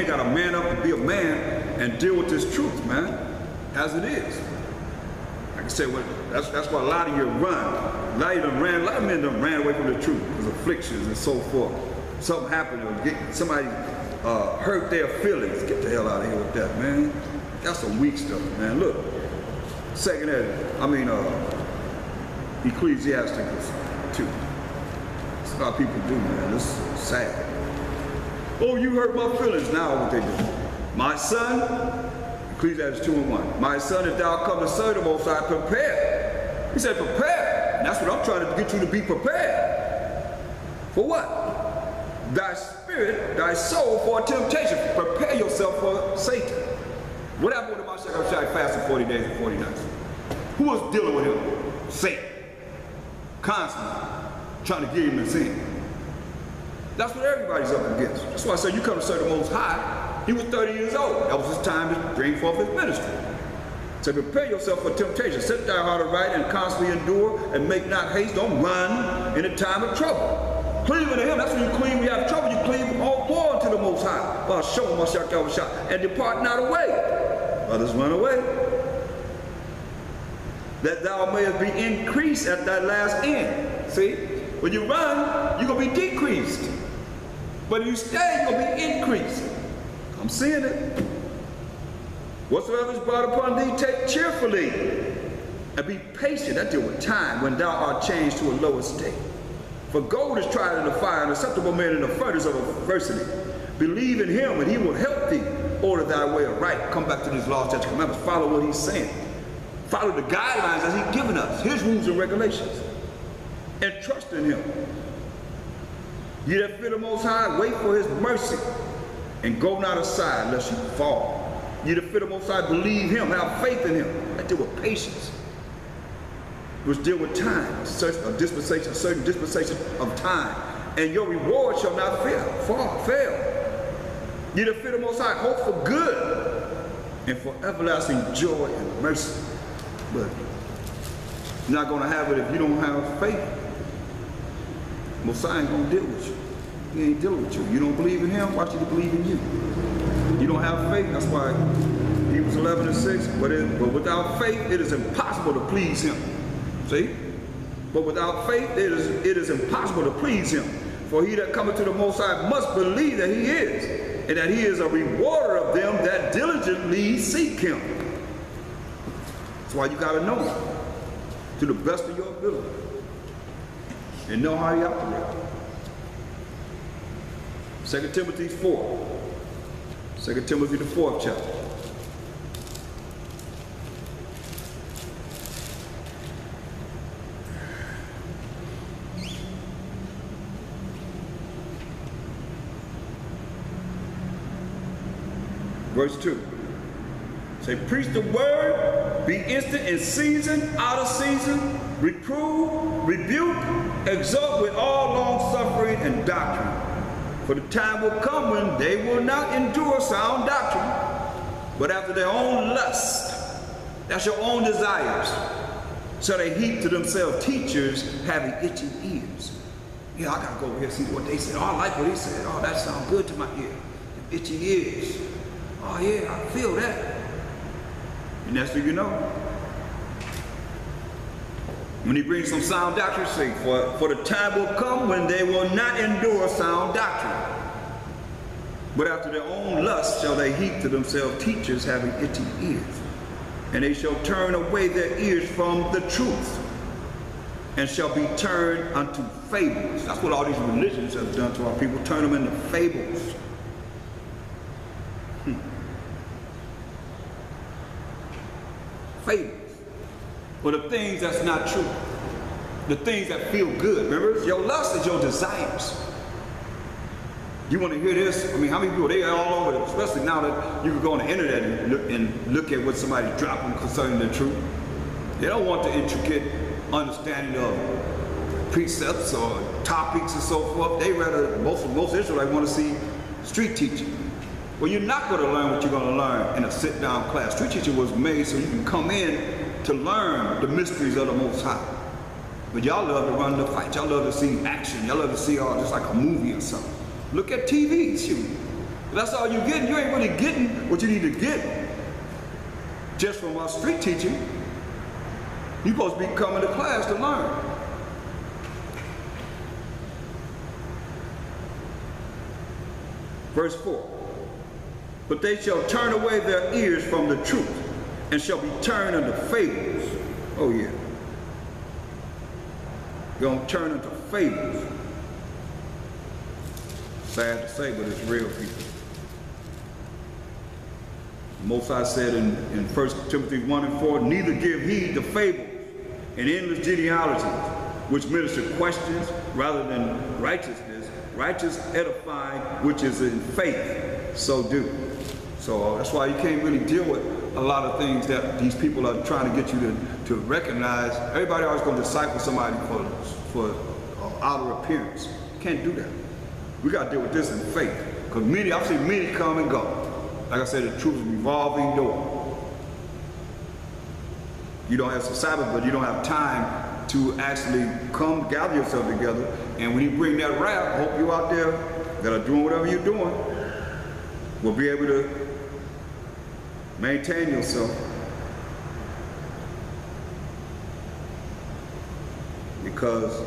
men got to man up and be a man and deal with this truth, man, as it is. Like I said, well, that's why a lot of you run. A lot of men done ran away from the truth because of afflictions and so forth. Something happened or somebody hurt their feelings. Get the hell out of here with that, man. That's some weak stuff, man. Look, Ecclesiastes 2. That's how people do, man. This is sad. Oh, you hurt my feelings. Now what they do? My son, Ecclesiastes 2:1. My son, if thou come to serve the Most High, prepare. He said, prepare. And that's what I'm trying to get you to be prepared. For what? Thy spirit, thy soul for temptation. Prepare yourself for Satan. What happened with the Mashiach fasting 40 days and 40 nights? Who was dealing with him? Satan. Constantly trying to get him to sin. That's what everybody's up against. That's why I said you come to serve the Most High. He was 30 years old. That was his time to bring forth his ministry. So prepare yourself for temptation. Set thy heart aright and constantly endure and make not haste. Don't run in a time of trouble. Cleave unto him. That's when you cleave when you have trouble. You cleave all more to the Most High. And depart not away. Others run away. That thou mayest be increased at thy last end. See? When you run, you're going to be decreased. But if you stay, you're going to be increased. I'm seeing it. Whatsoever is brought upon thee, take cheerfully. And be patient. That deal with time when thou art changed to a lower state. For gold is tried in the fire, and acceptable men in the furnace of adversity. Believe in him, and he will help thee. Order thy way aright. Come back to these laws, statutes, commandments. Follow what he's saying. Follow the guidelines that he's given us. His rules and regulations. And trust in him. Ye that fear the Most High, wait for his mercy, and go not aside lest you fall. Ye that fear the Most High, believe him, have faith in him. That deal with patience, which deal with time, a certain dispensation of time, and your reward shall not fail. Ye that fear the Most High, hope for good, and for everlasting joy and mercy. But you're not going to have it if you don't have faith. Messiah ain't going to deal with you. He ain't dealing with you. You don't believe in him, why should he believe in you? You don't have faith, that's why Hebrews 11:6, but without faith it is impossible to please him. See? But without faith it is impossible to please him. For he that cometh to the Most High must believe that he is, and that he is a rewarder of them that diligently seek him. That's why you got to know him to the best of your ability. And know how you operate. 2 Timothy 4. 2 Timothy the 4th chapter. Verse 2. Say, preach the word, be instant in season, out of season, reprove, rebuke, exhort with all long suffering and doctrine. For the time will come when they will not endure sound doctrine, but after their own lust, that's your own desires, so they heap to themselves teachers having itching ears. Yeah, I gotta go over here and see what they said. Oh, I like what he said. Oh, that sounds good to my ear. Itchy ears. Oh yeah, I feel that. And that's what you know. When he brings some sound doctrine, say, for the time will come when they will not endure sound doctrine, but after their own lust shall they heap to themselves teachers having itching ears. And they shall turn away their ears from the truth, and shall be turned unto fables. That's what all these religions have done to our people, turn them into fables. Fables. For the things that's not true. The things that feel good. Remember, your lust is your desires. You want to hear this? I mean, how many people, they are all over it, especially now that you can go on the internet and look at what somebody's dropping concerning the truth. They don't want the intricate understanding of precepts or topics and so forth. They rather, most Israelites want to see street teaching. Well, you're not going to learn what you're going to learn in a sit-down class. Street teaching was made so you can come in to learn the mysteries of the Most High. But y'all love to run the fight. Y'all love to see action. Y'all love to see just like a movie or something. Look at TV, shoot. That's all you're getting. You ain't really getting what you need to get just from our street teaching. You're supposed to be coming to class to learn. Verse 4. But they shall turn away their ears from the truth, and shall be turned unto fables. Oh yeah. They're going to turn into fables. Sad to say, but it's real, people. Most High said in 1 Timothy 1 and 4, neither give heed to fables and endless genealogies, which minister questions rather than righteousness. Righteous edifying, which is in faith, so do. So that's why you can't really deal with a lot of things that these people are trying to get you to recognize. Everybody always going to disciple somebody for outer appearance. Can't do that. We got to deal with this in faith. Because I've seen many come and go. Like I said, the truth is a revolving door. You don't have Sabbath, but you don't have time to actually come gather yourself together. And when you bring that wrath, I hope you out there that are doing whatever you're doing will be able to maintain yourself. Because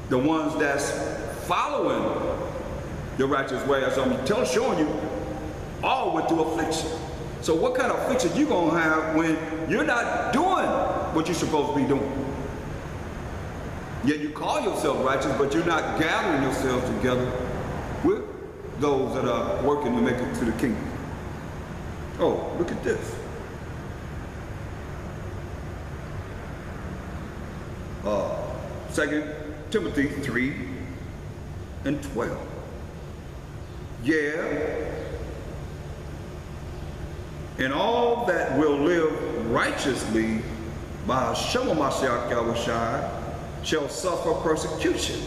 the ones that's following the righteous way, as I'm showing you, all went through affliction. So what kind of affliction you gonna have when you're not doing what you're supposed to be doing? Yet you call yourself righteous, but you're not gathering yourselves together with those that are working to make it to the kingdom. Oh, look at this. 2 Timothy 3 and 12. Yeah, and all that will live righteously by Hashem Mashiach Yahushua shall suffer persecution.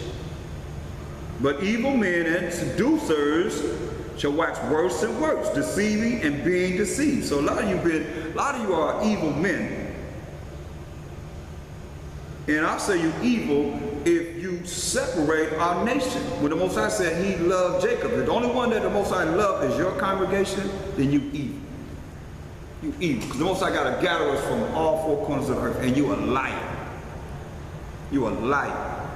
But evil men and seducers shall wax worse and worse, deceiving and being deceived. So a lot of you are evil men. And I'll say you evil if you separate our nation. When the Most High said he loved Jacob, if the only one that the Most High loved is your congregation, then you evil. You evil. Because the Most High got to gather us from all four corners of the earth, and you a liar. You a liar.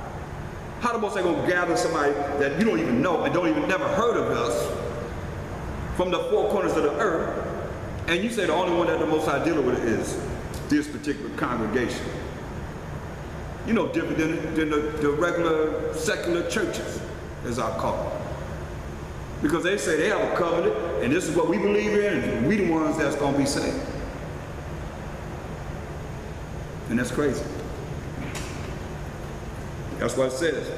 How the Most High going to gather somebody that you don't even know and don't even never heard of us from the four corners of the earth, and you say the only one that the Most High dealing with is this particular congregation? You know, different than the regular secular churches, as I call them. Because they say they have a covenant, and this is what we believe in, and we the ones that's going to be saved. And that's crazy. That's what it says.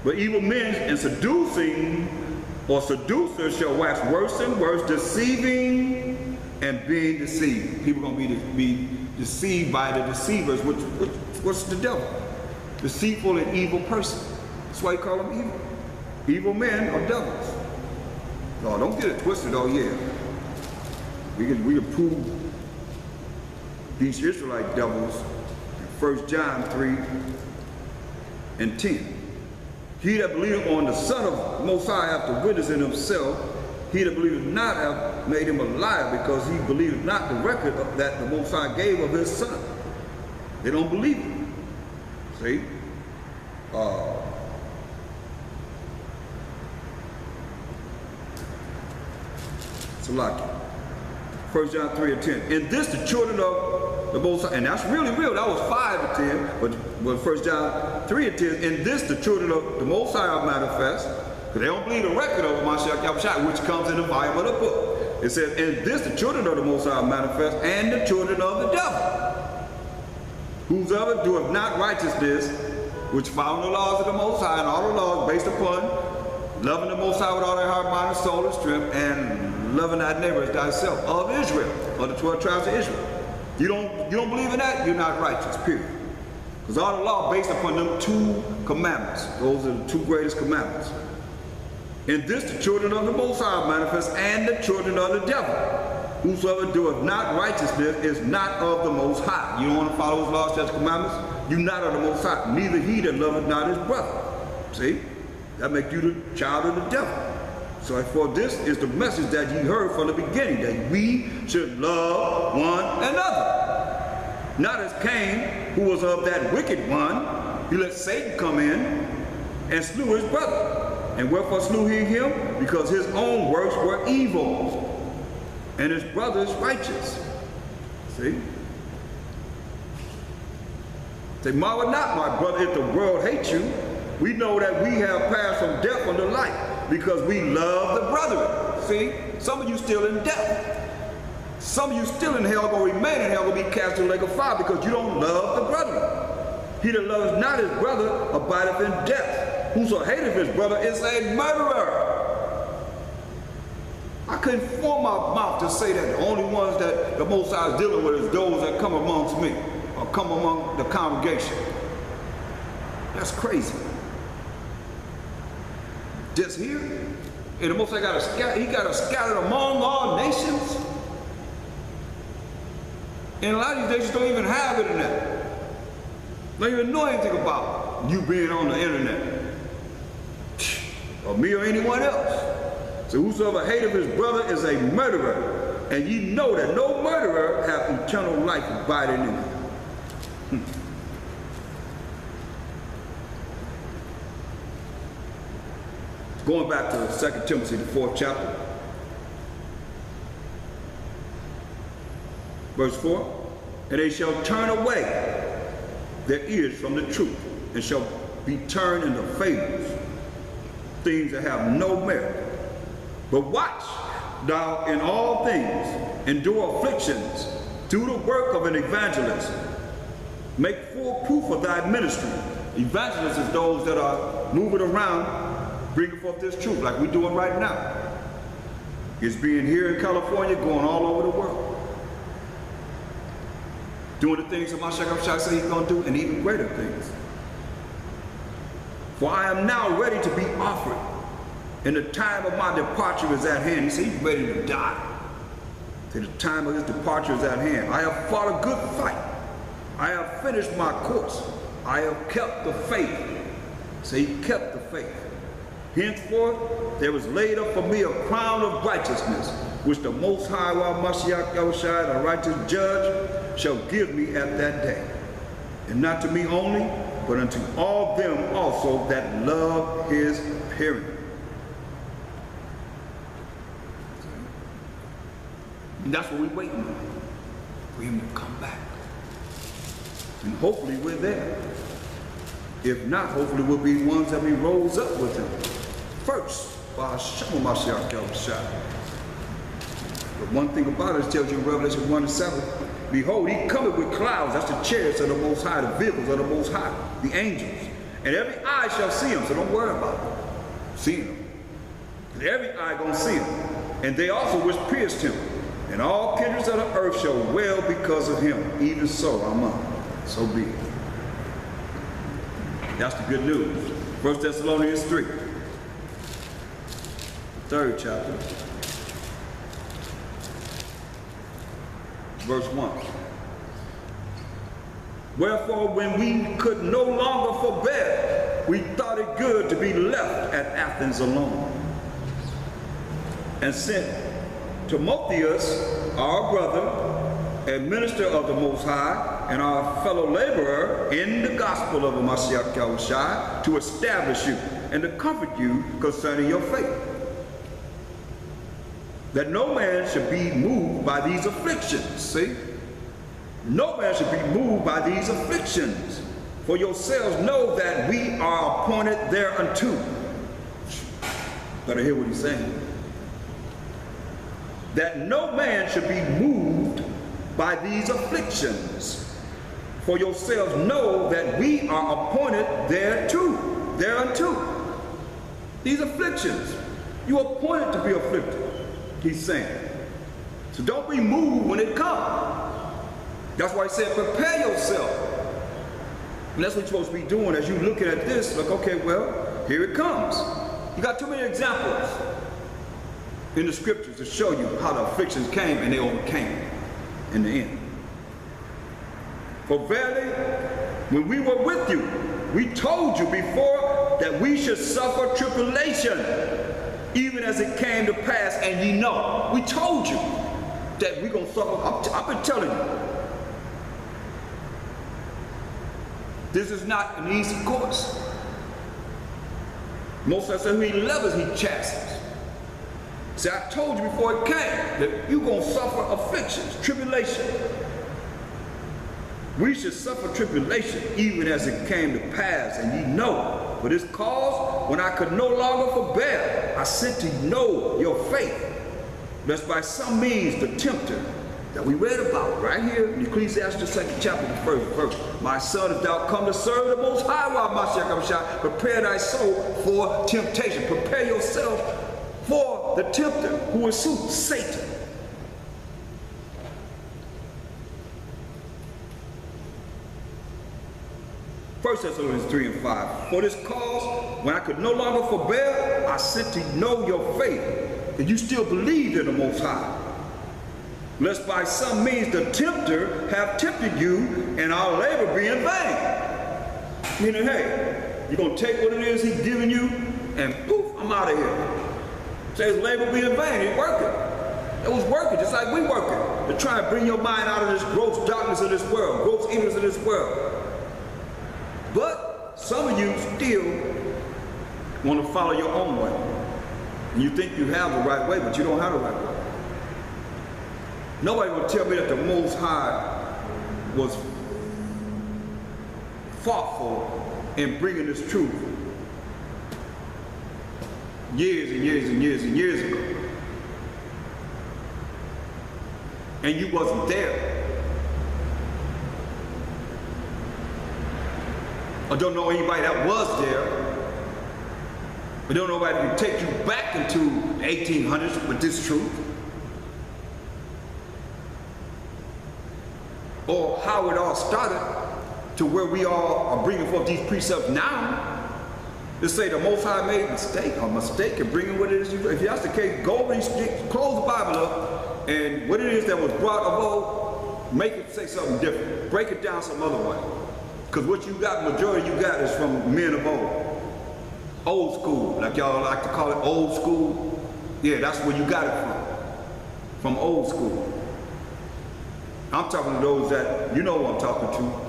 But evil men and seducing or seducers shall wax worse and worse, deceiving and being deceived. People are going to be deceived by the deceivers, what's the devil? Deceitful and evil person. That's why you call them evil. Evil men are devils. No, don't get it twisted. Oh yeah, we can prove these Israelite devils in 1 John 3 and 10. He that believeth on the Son of the Most High after witnessing himself, he that believeth not hath made him a liar, because he believeth not the record that the Most High gave of his Son. They don't believe it. See? It's a lot. 1 John 3 and 10. In this the children of the Most High, and that's really real, that was 5 and 10, but 1 John 3 and 10, in this the children of the Most High are manifest, because they don't believe the record of Mashiach Yahushua, which comes in the volume of the book. It says, in this the children of the Most High are manifest, and the children of the devil. Whosoever doeth not righteousness, which follow the laws of the Most High, and all the laws based upon loving the Most High with all their heart, mind, and soul, and strength, and loving thy neighbor as thyself, of Israel, of the 12 tribes of Israel. You don't believe in that, you're not righteous, period. Because all the law based upon them 2 commandments. Those are the 2 greatest commandments. In this the children of the Most High are manifest, and the children of the devil. Whosoever doeth not righteousness is not of the Most High. You don't want to follow his laws, statutes, commandments? You're not of the Most High. Neither he that loveth not his brother. See? That makes you the child of the devil. So for this is the message that ye heard from the beginning, that we should love one another. Not as Cain, who was of that wicked one, he let Satan come in and slew his brother. And wherefore slew he him? Because his own works were evil, and his brother's righteous. See? Say, marvel not, my brother, if the world hates you. We know that we have passed from death unto life, because we love the brethren. See? Some of you still in death. Some of you still in hell, going to remain in hell, going to be cast in the lake of fire, because you don't love the brethren. He that loves not his brother abideth in death. Whoso hateth his brother is a murderer. I couldn't form my mouth to say that the only ones that the Most High is dealing with is those that come amongst me, or come among the congregation. That's crazy. Just here, and the Most High got us scattered among all nations. And a lot of these nations don't even have internet. Don't even know anything about you being on the internet, or me or anyone else. So whosoever hateth his brother is a murderer, and ye know that no murderer hath eternal life abiding in him. Going back to 2 Timothy, the 4th chapter, verse 4, and they shall turn away their ears from the truth, and shall be turned into fables, things that have no merit. But watch thou in all things, endure afflictions, do the work of an evangelist, make full proof of thy ministry. Evangelists is those that are moving around, bringing forth this truth, like we're doing right now. It's being here in California, going all over the world. Doing the things that Mashiach said he's going to do, and even greater things. For I am now ready to be offered, and the time of my departure is at hand. He said he's ready to die. So the time of his departure is at hand. I have fought a good fight. I have finished my course. I have kept the faith. So he kept the faith. Henceforth, there was laid up for me a crown of righteousness, which the Most High, Mashiach Yahushua, the righteous judge, shall give me at that day. And not to me only, but unto all them also that love his appearing. And that's what we're waiting on, for him to come back. And hopefully we're there. If not, hopefully we'll be ones that we rose up with him first, by Hashem Mashiach Yahushua. But one thing about it, it tells you in Revelation 1:7, behold, he cometh with clouds. That's the chariots of the Most High, the vehicles of the Most High, the angels. And every eye shall see him, so don't worry about it. Seeing him. And every eye gonna see him. And they also which pierced him. And all kindreds of the earth shall wail because of him. Even so, Amen. So be it. That's the good news. 1 Thessalonians 3. 3rd chapter. Verse 1. Wherefore, when we could no longer forbear, we thought it good to be left at Athens alone, and sent Timotheus, our brother, a minister of the Most High, and our fellow laborer in the gospel of the Mashiach Yahushua, to establish you and to comfort you concerning your faith, that no man should be moved by these afflictions. See? No man should be moved by these afflictions. For yourselves know that we are appointed thereunto. Better hear what he's saying. That no man should be moved by these afflictions. For yourselves know that we are appointed thereunto. These afflictions, you are appointed to be afflicted, he's saying. So don't be moved when it comes. That's why he said, prepare yourself. And that's what you're supposed to be doing as you're looking at this. Like, okay, well, here it comes. You got too many examples in the scriptures to show you how the afflictions came and they overcame it in the end. For verily, when we were with you, we told you before that we should suffer tribulation. even as it came to pass, and ye know. We told you that we're going to suffer. I've been telling you. This is not an easy course. Most of us say who he loves, he chastens. See, I told you before it came that you're going to suffer afflictions, tribulation. We should suffer tribulation even as it came to pass, and ye know. For this cause, when I could no longer forbear, I sent to know your faith, lest by some means the tempter that we read about right here in Ecclesiastes 2nd chapter, the first verse. My son, if thou come to serve the Most High, while Mashiach, prepare thy soul for temptation. Prepare yourself for the tempter, who is who? Satan. First Thessalonians 3 and 5. For this cause, when I could no longer forbear, I sent to know your faith, that you still believed in the Most High, lest by some means the tempter have tempted you, and our labor be in vain. Meaning, hey, you're going to take what it is he's giving you, and poof, I'm out of here. Says labor be in vain. It's working. It was working just like we working, to try and bring your mind out of this gross darkness of this world, gross ignorance of this world. But some of you still want to follow your own way. And you think you have the right way, but you don't have the right way. Nobody will tell me that the Most High was thoughtful in bringing this truth years and years and years and years ago. And you wasn't there. I don't know anybody that was there. I don't know anybody who can take you back into the 1800s with this truth. Or how it all started to where we all are bringing forth these precepts now. To say the Most High made a mistake in bringing what it is. If that's the case, go and close the Bible up, and what it is that was brought of old, make it say something different. Break it down some other way. Because what you got, majority you got, is from men of old. Old school, like y'all like to call it old school. Yeah, that's where you got it from old school. I'm talking to those that, you know who I'm talking to.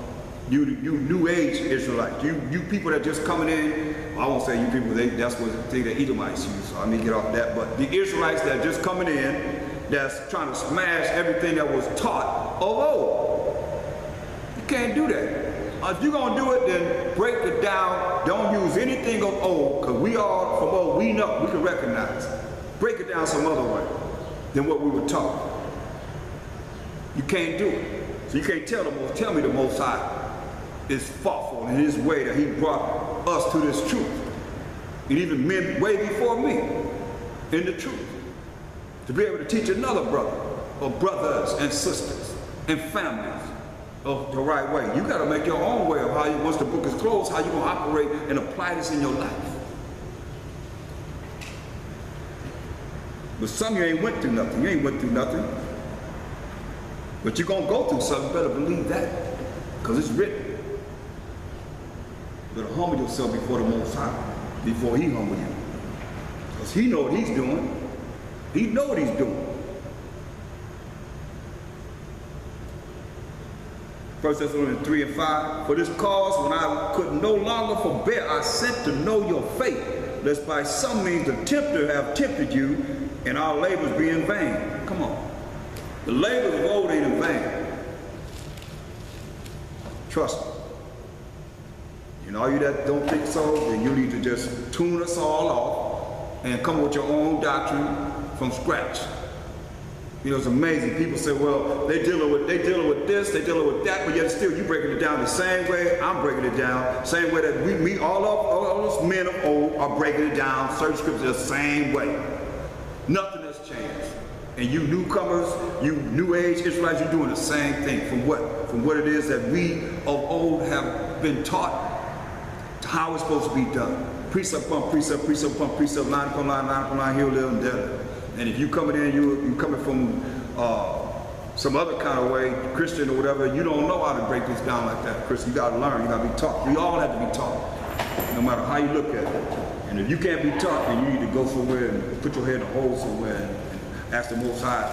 You new age Israelites. You people that just coming in. I won't say you people, that's what the thing that Edomites use, so I mean get off that. But the Israelites that are just coming in, that's trying to smash everything that was taught of old. You can't do that. If you're going to do it, then break it down. Don't use anything of old, because we all from old, we know, we can recognize. Break it down some other way than what we were taught. You can't do it. So you can't tell me the Most High is thoughtful in his way that he brought us to this truth. And even men way before me in the truth. To be able to teach another brother, or brothers and sisters and families of the right way. You got to make your own way of how you, once the book is closed, how you going to operate and apply this in your life. But some of you ain't went through nothing. You ain't went through nothing. But you're going to go through something. You better believe that. Because it's written. You better humble yourself before the Most High, before he humble you. Because he know what he's doing. He know what he's doing. 1 Thessalonians 3 and 5. For this cause, when I could no longer forbear, I sent to know your faith, lest by some means the tempter have tempted you, and our labors be in vain. Come on. The labors of old ain't in vain. Trust me. And all you that don't think so, then you need to just tune us all off and come with your own doctrine from scratch. You know, it's amazing. People say, well, they dealing with this, they dealing with that, but yet still you breaking it down the same way I'm breaking it down, same way that we all of us men of old are breaking it down, certain scriptures the same way. Nothing has changed. And you newcomers, you new age Israelites, you're doing the same thing from what it is that we of old have been taught to how it's supposed to be done. Precept upon precept, precept upon precept, line upon line, here, there, and there. And if you coming in, you coming from some other kind of way, Christian or whatever, you don't know how to break this down like that. Christian, you got to learn, you got to be taught. We all have to be taught, no matter how you look at it. And if you can't be taught, then you need to go somewhere and put your head in a hole somewhere and ask the Most High